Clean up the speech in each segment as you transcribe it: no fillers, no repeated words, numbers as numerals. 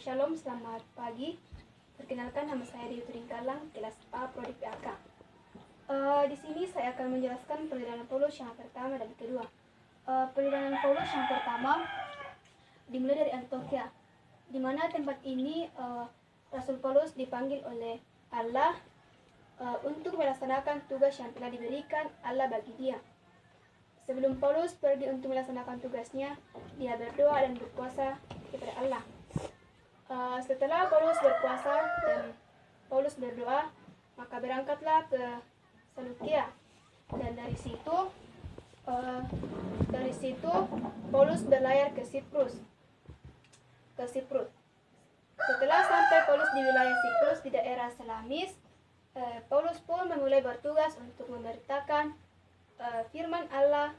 Shalom, selamat pagi. Perkenalkan, nama saya Dewi Turingkalang, kelas A Prodi PAK. Di sini saya akan menjelaskan perjalanan Paulus yang pertama dan kedua. Perjalanan Paulus yang pertama dimulai dari Antioquia, di mana tempat ini Rasul Paulus dipanggil oleh Allah untuk melaksanakan tugas yang telah diberikan Allah bagi dia. Sebelum Paulus pergi untuk melaksanakan tugasnya, dia berdoa dan berpuasa kepada Allah. Setelah Paulus berpuasa dan Paulus berdoa, maka berangkatlah ke Seleukia, dan dari situ Paulus berlayar ke Siprus. Setelah sampai Paulus di wilayah Siprus di daerah Salamis, Paulus pun memulai bertugas untuk memberitakan firman Allah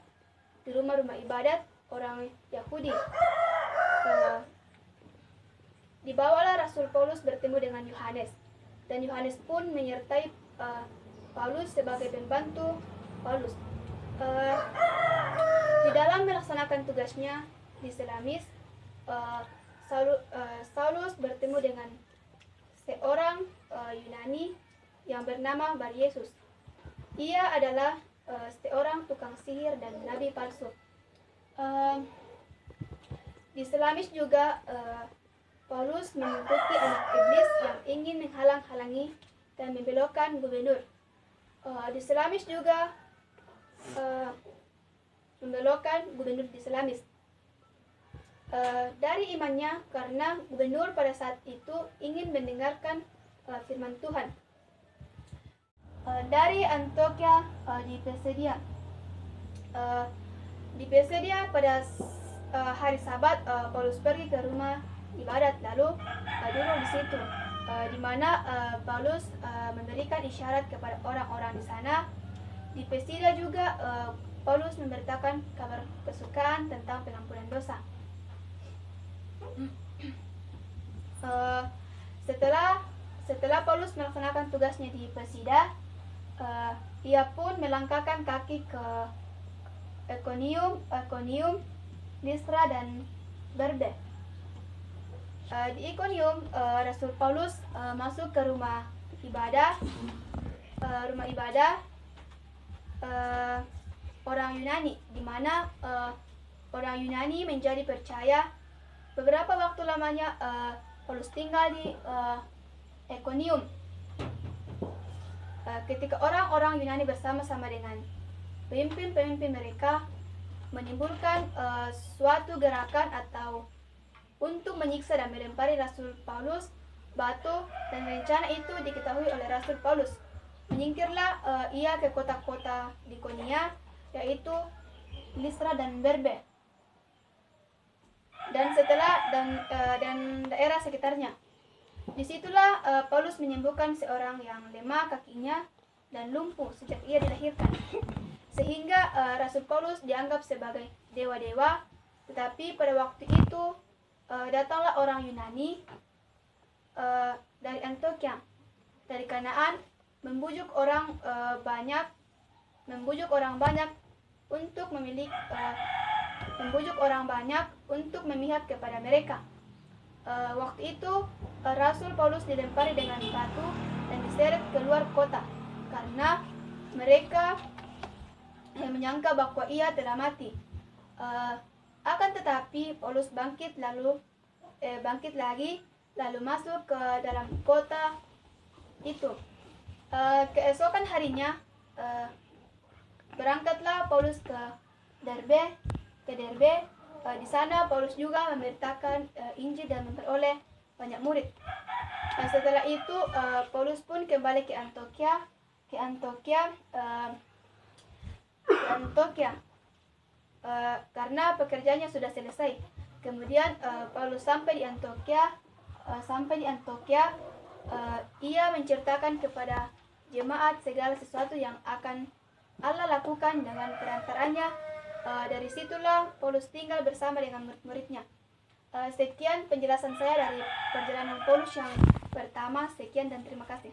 di rumah-rumah ibadat orang Yahudi. Dibawalah Rasul Paulus bertemu dengan Yohanes, dan Yohanes pun menyertai Paulus sebagai pembantu Paulus. Di dalam melaksanakan tugasnya di Salamis, Saulus bertemu dengan seorang Yunani yang bernama Bar Yesus. Ia adalah seorang tukang sihir dan nabi palsu. Di Salamis juga Paulus mengikuti anak iblis yang ingin menghalang-halangi dan membelokkan gubernur. Di Salamis juga membelokkan gubernur di Salamis. Dari imannya, karena gubernur pada saat itu ingin mendengarkan firman Tuhan. Dari Antioquia di Pisidia. Di Pisidia pada hari Sabat, Paulus pergi ke rumah ibadat, lalu duduk di situ, di mana Paulus memberikan isyarat kepada orang-orang di sana. Di Pisidia juga Paulus memberitakan kabar kesukaan tentang pengampunan dosa. Setelah Paulus melaksanakan tugasnya di Pisidia, ia pun melangkahkan kaki ke Iconium, Listra, dan Derbe. Di Iconium, Rasul Paulus masuk ke rumah ibadah orang Yunani, di mana orang Yunani menjadi percaya. Beberapa waktu lamanya Paulus tinggal di Iconium. Ketika orang-orang Yunani bersama-sama dengan pemimpin-pemimpin mereka menimbulkan suatu gerakan atau untuk menyiksa dan melempari Rasul Paulus batu, dan rencana itu diketahui oleh Rasul Paulus. Menyingkirlah ia ke kota-kota di Ikonia, yaitu Listra dan Derbe, dan daerah sekitarnya. Disitulah Paulus menyembuhkan seorang yang lemah kakinya dan lumpuh sejak ia dilahirkan, sehingga Rasul Paulus dianggap sebagai dewa-dewa. Tetapi pada waktu itu datanglah orang Yunani dari Antioquia, dari Kanaan, membujuk orang banyak untuk memihak kepada mereka. Waktu itu Rasul Paulus dilempari dengan batu dan diseret keluar kota, karena mereka menyangka bahwa ia telah mati. Akan tetapi Paulus bangkit lagi, lalu masuk ke dalam kota itu. Keesokan harinya berangkatlah Paulus ke Derbe. Di sana Paulus juga memberitakan Injil dan memperoleh banyak murid. Setelah itu Paulus pun kembali ke Antioquia karena pekerjaannya sudah selesai. Kemudian Paulus sampai di Antioquia, ia menceritakan kepada jemaat segala sesuatu yang akan Allah lakukan dengan perantaranya. Dari situlah Paulus tinggal bersama dengan murid-muridnya. Sekian penjelasan saya dari perjalanan Paulus yang pertama. Sekian dan terima kasih.